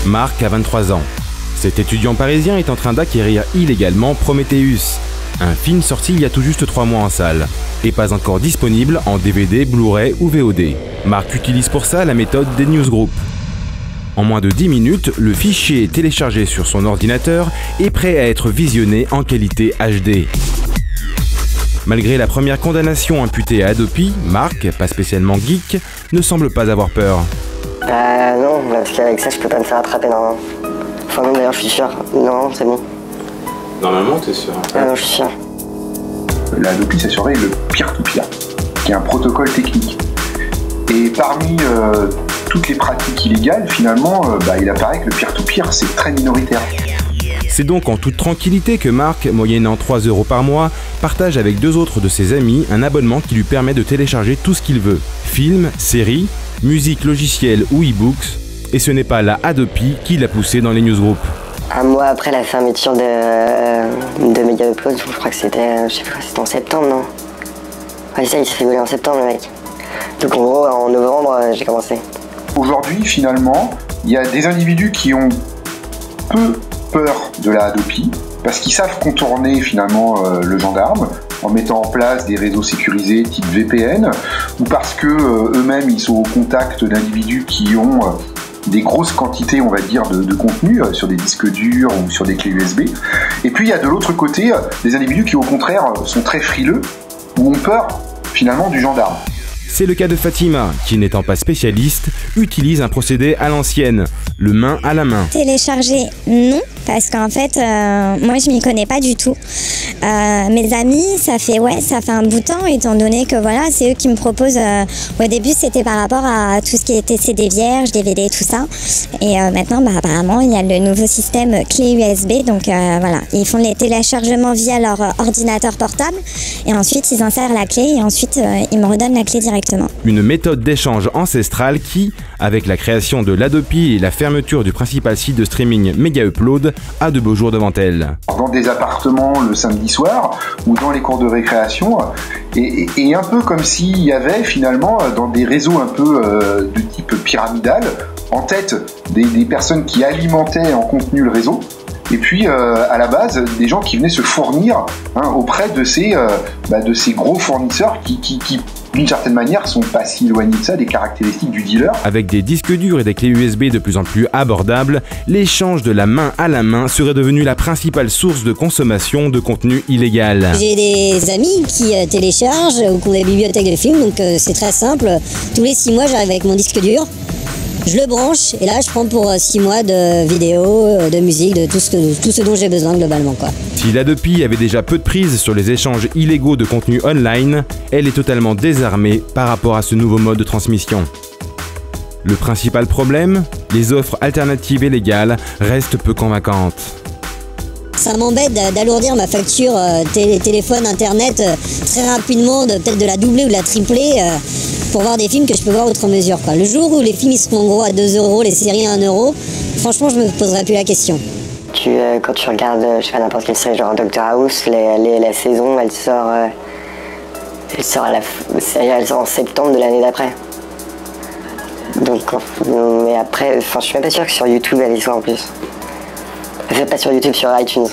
Marc a 23 ans. Cet étudiant parisien est en train d'acquérir illégalement Prometheus, un film sorti il y a tout juste 3 mois en salle, et pas encore disponible en DVD, Blu-ray ou VOD. Marc utilise pour ça la méthode des newsgroups. En moins de 10 minutes, le fichier est téléchargé sur son ordinateur et prêt à être visionné en qualité HD. Malgré la première condamnation imputée à Adopi, Marc, pas spécialement geek, ne semble pas avoir peur. Non, parce qu'avec ça je peux pas me faire attraper normalement. Enfin non, d'ailleurs je suis sûr. Non, c'est bon. Normalement t'es sûr. Ah non, je suis sûr. L'Adopi, ça surveille le peer-to-peer, qui est un protocole technique. Et parmi toutes les pratiques illégales, finalement, il apparaît que le peer-to-peer, c'est très minoritaire. C'est donc en toute tranquillité que Marc, moyennant 3 € par mois, partage avec 2 autres de ses amis un abonnement qui lui permet de télécharger tout ce qu'il veut. Films, séries, musique, logiciels ou e-books. Et ce n'est pas la Adopi qui l'a poussé dans les newsgroups. Un mois après la fermeture de Media Upload, je crois que c'était, je sais pas, c'était en septembre, non? Ouais, ça, il s'est fait voler en septembre, le mec. Donc en gros, en novembre, j'ai commencé. Aujourd'hui, finalement, il y a des individus qui ont peu peur de la Adopi, parce qu'ils savent contourner finalement le gendarme, en mettant en place des réseaux sécurisés type VPN, ou parce que eux-mêmes ils sont au contact d'individus qui ont des grosses quantités, on va dire, de contenu sur des disques durs ou sur des clés USB. Et puis il y a de l'autre côté des individus qui au contraire sont très frileux ou ont peur finalement du gendarme. C'est le cas de Fatima, qui n'étant pas spécialiste, utilise un procédé à l'ancienne, le main à la main. Télécharger, non, parce qu'en fait, moi je m'y connais pas du tout. Mes amis, ça fait un bout de temps, étant donné que voilà, c'est eux qui me proposent. Au début, c'était par rapport à tout ce qui était CD vierge, DVD, tout ça. Et maintenant, apparemment, il y a le nouveau système clé USB. Donc voilà, ils font les téléchargements via leur ordinateur portable. Et ensuite, ils insèrent la clé et ensuite, ils me redonnent la clé directement. Une méthode d'échange ancestrale qui, avec la création de l'Adopi et la fermeture du principal site de streaming Media Upload, a de beaux jours devant elle. Dans des appartements le samedi soir ou dans les cours de récréation, et un peu comme s'il y avait finalement dans des réseaux un peu de type pyramidal, en tête des personnes qui alimentaient en contenu le réseau, et puis à la base des gens qui venaient se fournir auprès de ces gros fournisseurs qui d'une certaine manière sont pas si éloignés de ça des caractéristiques du dealer. Avec des disques durs et des clés USB de plus en plus abordables, l'échange de la main à la main serait devenu la principale source de consommation de contenu illégal. J'ai des amis qui téléchargent ou qui ont des bibliothèques de films, donc c'est très simple. Tous les 6 mois, j'arrive avec mon disque dur. Je le branche et là je prends pour 6 mois de vidéos, de musique, de tout ce dont j'ai besoin globalement, quoi. Si l'Adopi avait déjà peu de prise sur les échanges illégaux de contenu online, elle est totalement désarmée par rapport à ce nouveau mode de transmission. Le principal problème, les offres alternatives et légales restent peu convaincantes. Ça m'embête d'alourdir ma facture téléphone, internet très rapidement, peut-être de la doubler ou de la tripler pour voir des films que je peux voir outre mesure, quoi. Le jour où les films ils seront en gros à 2 €, les séries à 1 €, franchement je me poserai plus la question. Quand tu regardes, je sais pas, n'importe quelle série, genre Doctor House, la saison elle sort en septembre de l'année d'après. Donc, mais après, je suis même pas sûr que sur YouTube elle y soit en plus. Enfin, pas sur YouTube, sur iTunes.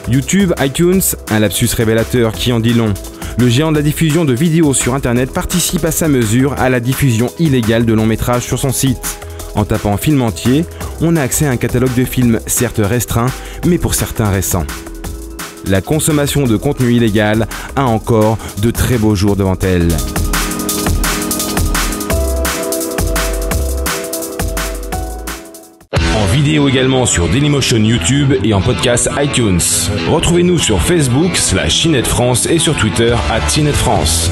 YouTube, iTunes, un lapsus révélateur qui en dit long. Le géant de la diffusion de vidéos sur Internet participe à sa mesure à la diffusion illégale de longs métrages sur son site. En tapant film entier, on a accès à un catalogue de films certes restreint, mais pour certains récents. La consommation de contenu illégal a encore de très beaux jours devant elle. En vidéo également sur Dailymotion YouTube et en podcast iTunes. Retrouvez-nous sur Facebook /CinetFrance et sur Twitter @CinetFrance.